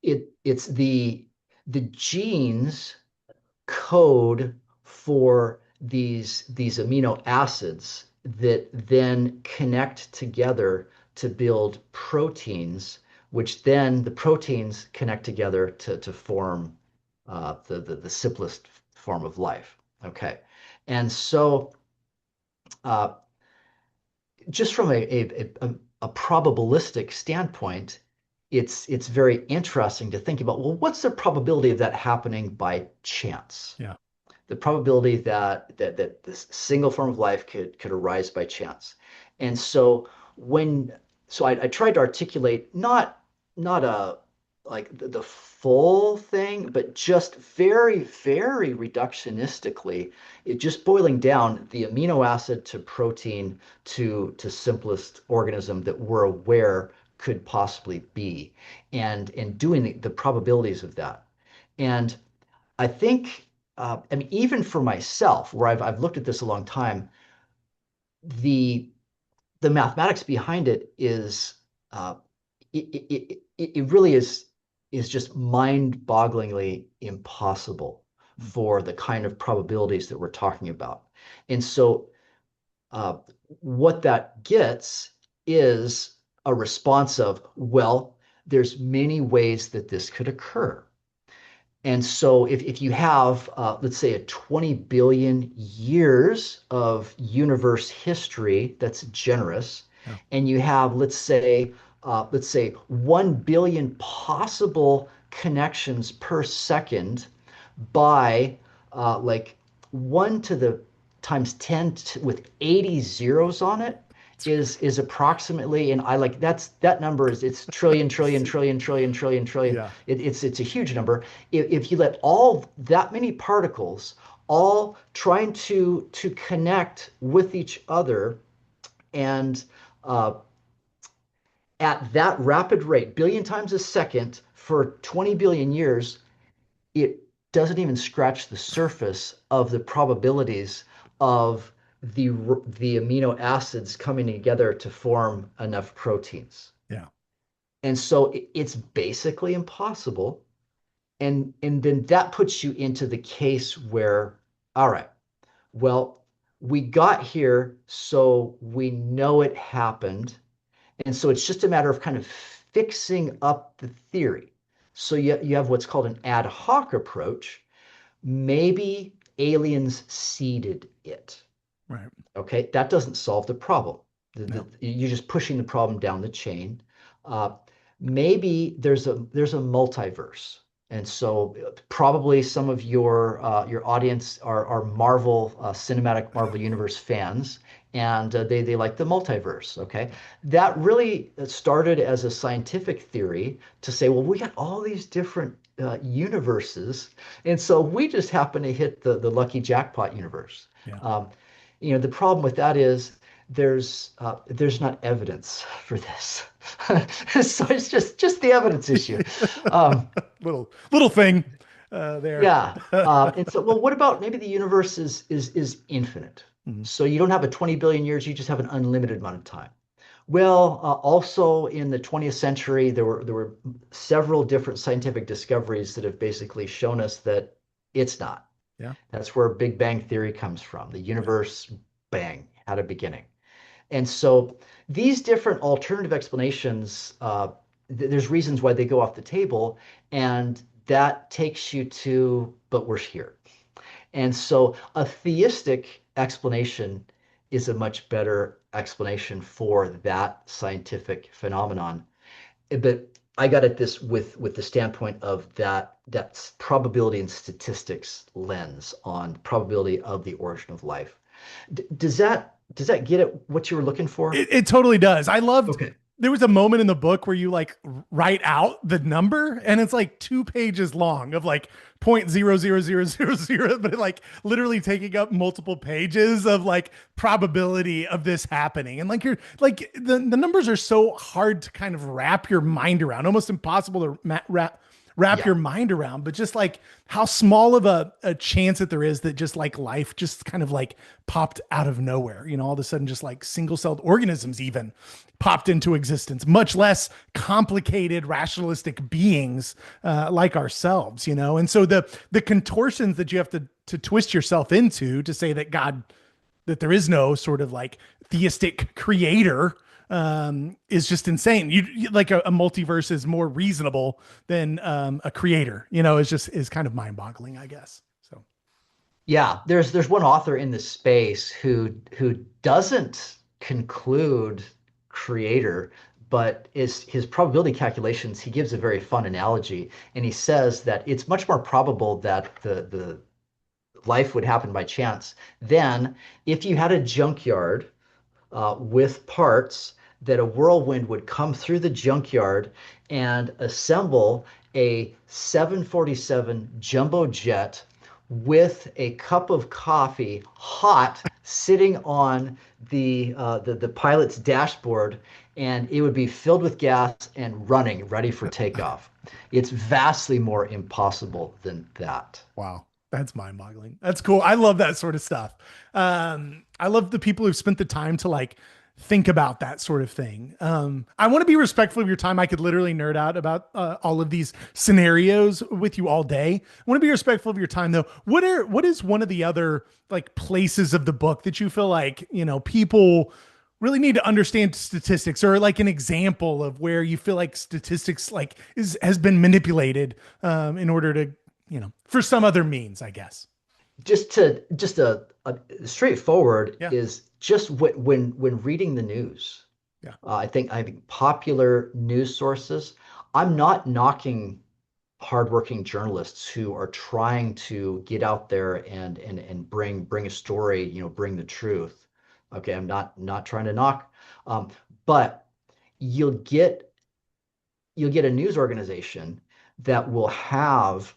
it's the genes code for these amino acids that then connect together to build proteins, which then the proteins connect together to form the simplest form of life. Okay. And so uh, just from a probabilistic standpoint, it's very interesting to think about, well, what's the probability of that happening by chance? Yeah. The probability that this single form of life could arise by chance. And so when I tried to articulate not a like the full thing, but just very reductionistically, it just boiling down the amino acid to protein to simplest organism that we're aware could possibly be, and doing the probabilities of that. And I think, I mean, even for myself, where I've looked at this a long time, the the mathematics behind it is it really is just mind-bogglingly impossible for the kind of probabilities that we're talking about. And so, uh, what that gets is a response of, well, there's many ways that this could occur. And so if you have, let's say, a 20 billion years of universe history, that's generous, Yeah. and you have, let's say 1 billion possible connections per second by like 1 to the times 10 with 80 zeros on it, is approximately, and I like that number is it's trillion, trillion, trillion, trillion, trillion, trillion. Yeah. It's a huge number. If you let all that many particles all trying to connect with each other and uh, at that rapid rate, billion times a second for 20 billion years, it doesn't even scratch the surface of the probabilities of the amino acids coming together to form enough proteins. Yeah. And so it's basically impossible. And then that puts you into the case where, all right, well, we got here, so we know it happened. And so it's just a matter of kind of fixing up the theory. So you have what's called an ad hoc approach. Maybe aliens seeded it. Right. Okay, that doesn't solve the problem. No. You're just pushing the problem down the chain. Uh, Maybe there's a multiverse, and so probably some of your audience are Marvel cinematic Marvel Universe fans, and they like the multiverse. Okay, that really started as a scientific theory to say, well, we got all these different universes, and so we just happen to hit the lucky jackpot universe. Yeah. Um, the problem with that is there's not evidence for this. So it's just the evidence issue. Um, little thing there. yeah. And so, well, what about maybe the universe is infinite? Mhm. So you don't have a 20 billion years, you just have an unlimited amount of time. Well, also in the 20th century, there were several different scientific discoveries that have basically shown us that it's not. Yeah. That's where Big Bang Theory comes from. The Yeah. universe, bang, had a beginning. And so these different alternative explanations, there's reasons why they go off the table, and that takes you to, but we're here. And so a theistic explanation is a much better explanation for that scientific phenomenon. But I got at this with the standpoint of that's probability and statistics lens on probability of the origin of life. Does that get at what you were looking for? It totally does. I loved Okay. there was a moment in the book where you like write out the number and it's like 2 pages long of like 0.00000, but it like literally taking up multiple pages of like probability of this happening. And like you're like the numbers are so hard to kind of wrap your mind around, almost impossible to wrap Yeah. your mind around, but just like how small of a chance that there is that just like life just kind of like popped out of nowhere, all of a sudden just like single celled organisms even popped into existence, much less complicated rationalistic beings like ourselves, and so the contortions that you have to twist yourself into to say that that there is no sort of like theistic creator is just insane. Like a multiverse is more reasonable than a creator. Is kind of mind boggling, I guess. So Yeah, there's one author in the space who doesn't conclude creator, but is his probability calculations, he gives a very fun analogy, and he says that it's much more probable that the life would happen by chance than if you had a junkyard with parts that a whirlwind would come through the junkyard and assemble a 747 jumbo jet with a cup of coffee hot sitting on the pilot's dashboard, and it would be filled with gas and running ready for takeoff. It's vastly more impossible than that. wow, that's mind boggling. That's cool. I love that sort of stuff. I love the people who've spent the time to like think about that sort of thing. I want to be respectful of your time. I could literally nerd out about all of these scenarios with you all day. I want to be respectful of your time though. What is one of the other like places of the book that you feel like, people really need to understand statistics, or like an example of where you feel like statistics like has been manipulated in order to, for some other means, I guess. Just a straightforward Yeah. is just when reading the news. Yeah. I think popular news sources. I'm not knocking hardworking journalists who are trying to get out there and bring a story, bring the truth. Okay, I'm not trying to knock, but you'll get you'll get a news organization that will have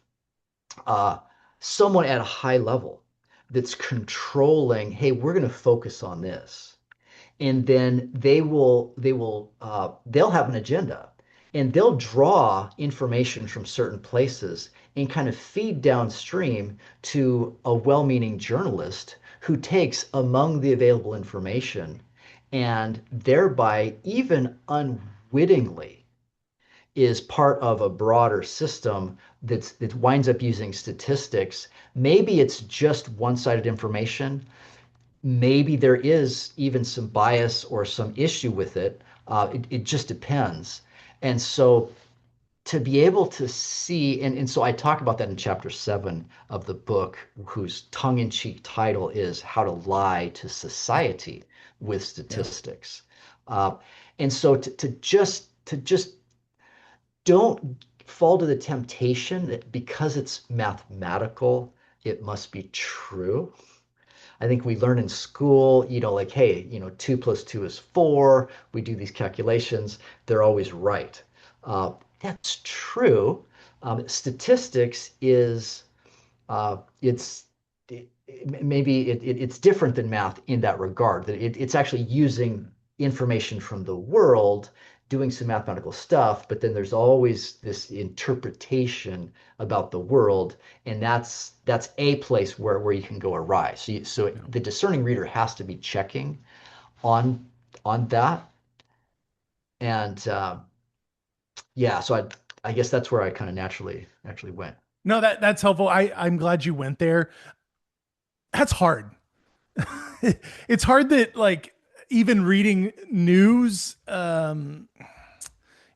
uh, someone at a high level that's controlling, hey, we're going to focus on this. And then they'll have an agenda and they'll draw information from certain places and kind of feed downstream to a well-meaning journalist who takes among the available information and thereby even unwittingly is part of a broader system that winds up using statistics. Maybe it's just one-sided information. Maybe there is even some bias or some issue with it. It just depends. And so to be able to see, and so I talk about that in chapter 7 of the book, whose tongue-in-cheek title is How to Lie to Society with Yeah. Statistics. Uh, and so to just don't fall to the temptation that because it's mathematical, it must be true. I think we learn in school, like, hey, 2 + 2 is 4. We do these calculations, they're always right. That's true. Statistics is it's maybe it's different than math in that regard. That it's actually using information from the world, doing some mathematical stuff, but then there's always this interpretation about the world, and that's a place where you can go awry. So Yeah. the discerning reader has to be checking on on that, and yeah. So I guess that's where I kind of naturally went. No, that's helpful. I'm glad you went there. That's hard. It's hard that like even reading news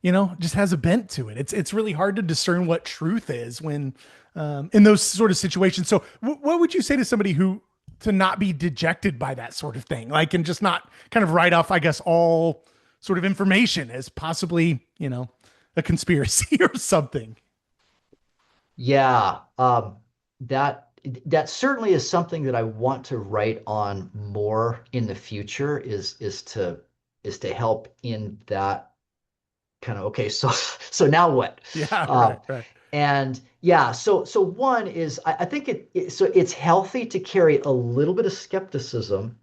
just has a bent to it. It's really hard to discern what truth is when in those sort of situations. So what would you say to somebody who to not be dejected by that sort of thing, like and just not kind of write off, I guess, all sort of information as possibly a conspiracy or something? Yeah, that that certainly is something that I want to write on more in the future is to help in that kind of okay, so so now what? Yeah, Um, right, right. and yeah, so one is I think so it's healthy to carry a little bit of skepticism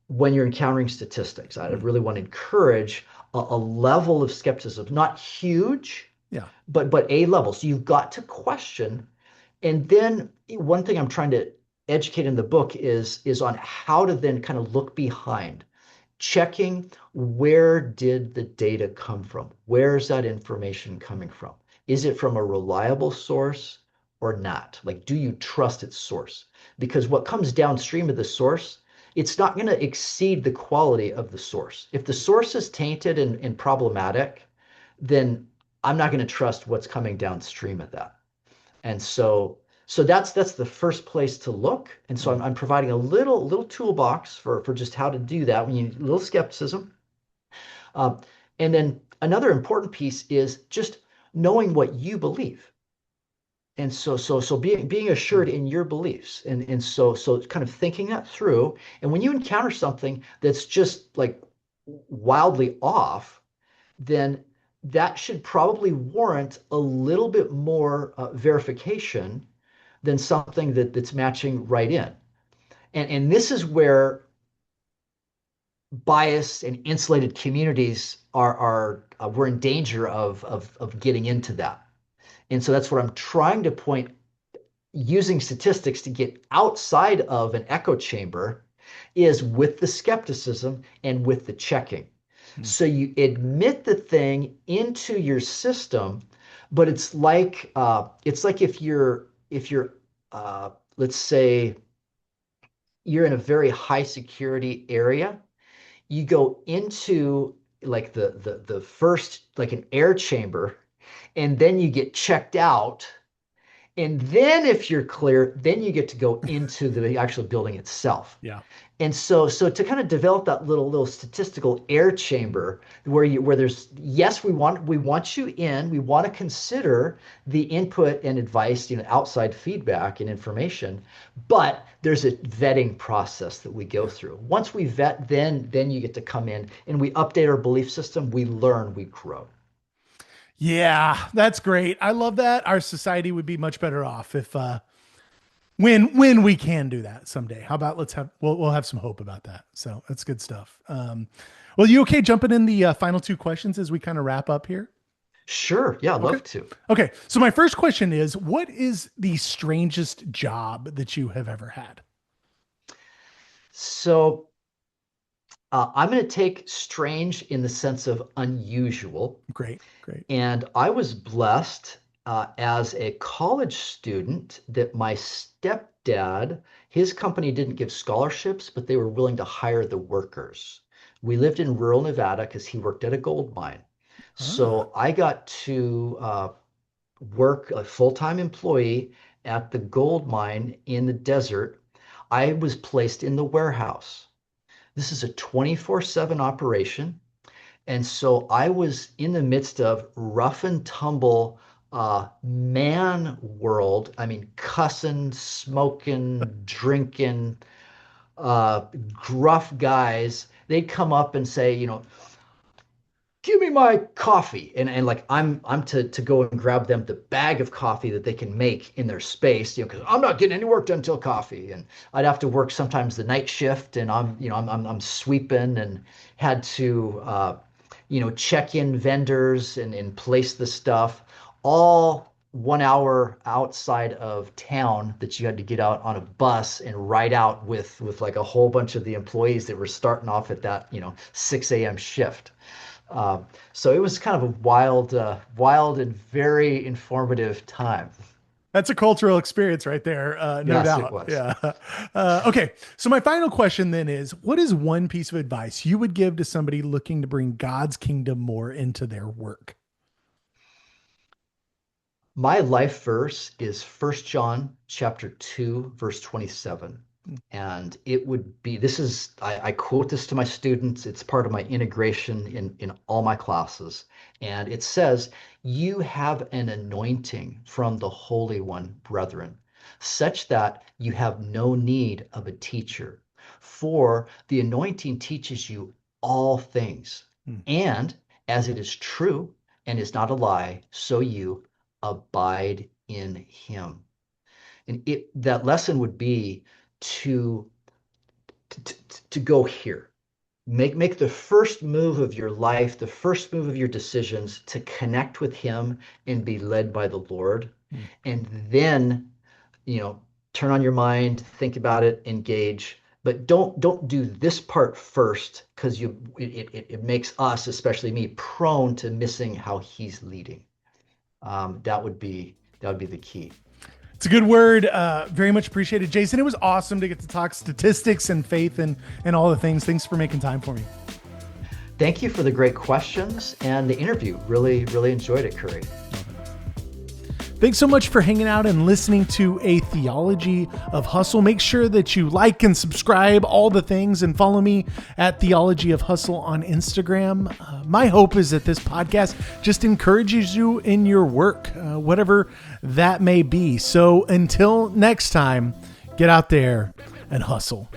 when you're encountering statistics. I Hmm. really want to encourage a level of skepticism, not huge, Yeah. but a level. So you've got to question. And then one thing I'm trying to educate in the book is on how to then kind of look behind, checking where did the data come from? Where's that information coming from? Is it from a reliable source or not? Like, do you trust its source? Because what comes downstream of the source, it's not going to exceed the quality of the source. If the source is tainted and problematic, then I'm not going to trust what's coming downstream of that. And so that's the first place to look. And so I'm providing a little toolbox for just how to do that when you a little skepticism. Um, and then another important piece is just knowing what you believe. And so being assured Mm. in your beliefs. And so kind of thinking that through. And when you encounter something that's just like wildly off, then that should probably warrant a little bit more verification than something that's matching right in. And this is where bias and insulated communities are we're in danger of getting into that. And so that's what I'm trying to point using statistics to get outside of an echo chamber is with the skepticism and with the checking. Mm. So you admit the thing into your system, but it's like if you're let's say you're in a very high security area, you go into like the first like an air chamber, and then you get checked out, And then if you're clear, then you get to go into the actual building itself. Yeah. And so to kind of develop that little statistical air chamber where there's yes, we want you in, we want to consider the input and advice, outside feedback and information, but there's a vetting process that we go through. Once we vet, then you get to come in and we update our belief system, we learn, we grow. Yeah, that's great. I love that. Our society would be much better off if when we can do that someday. How about we'll have some hope about that. So that's good stuff. Well, you okay jumping in the final two questions as we kind of wrap up here? Sure. Yeah, I'd Okay. love to. Okay. So my first question is, what is the strangest job that you have ever had? So I'm going to take strange in the sense of unusual. Great. Great. And I was blessed as a college student that my stepdad, his company didn't give scholarships, but they were willing to hire the workers. We lived in rural Nevada because he worked at a gold mine. Ah, So I got to work a full-time employee at the gold mine in the desert. I was placed in the warehouse. This is a 24/7 operation. And so I was in the midst of rough and tumble man world. I mean, cussing, smoking, drinking, gruff guys. They'd come up and say, give me my coffee. And like I'm to go and grab them the bag of coffee that they can make in their space, because I'm not getting any work done until coffee. And I'd have to work sometimes the night shift, and I'm sweeping and had to check in vendors and place the stuff, all 1 hour outside of town that you had to get out on a bus and ride out with like a whole bunch of the employees that were starting off at that 6 a.m. shift. Uh, so it was kind of a wild and very informative time. that's a cultural experience right there. No Yes, it doubt. was. Yeah. Okay. So my final question then is, what is one piece of advice you would give to somebody looking to bring God's kingdom more into their work? My life verse is First John chapter 2, verse 27. And it would be, this is, I quote this to my students. It's part of my integration in all my classes. And it says, you have an anointing from the Holy One, brethren, such that you have no need of a teacher. For the anointing teaches you all things. Hmm. And as it is true and is not a lie, so you abide in him. And that lesson would be to to, to go here. Make the first move of your life, the first move of your decisions to connect with him and be led by the Lord. Hmm. And then, you know, turn on your mind, think about it, engage. But don't do this part first, because it makes us, especially me, prone to missing how he's leading. That would be the key. It's a good word. Very much appreciated, Jason. It was awesome to get to talk statistics and faith and all the things. Thanks for making time for me. Thank you for the great questions and the interview. Really, really enjoyed it, Curry. Thanks so much for hanging out and listening to A Theology of Hustle. Make sure that you like and subscribe, all the things, and follow me at Theology of Hustle on Instagram. My hope is that this podcast just encourages you in your work, whatever that may be. So until next time, get out there and hustle.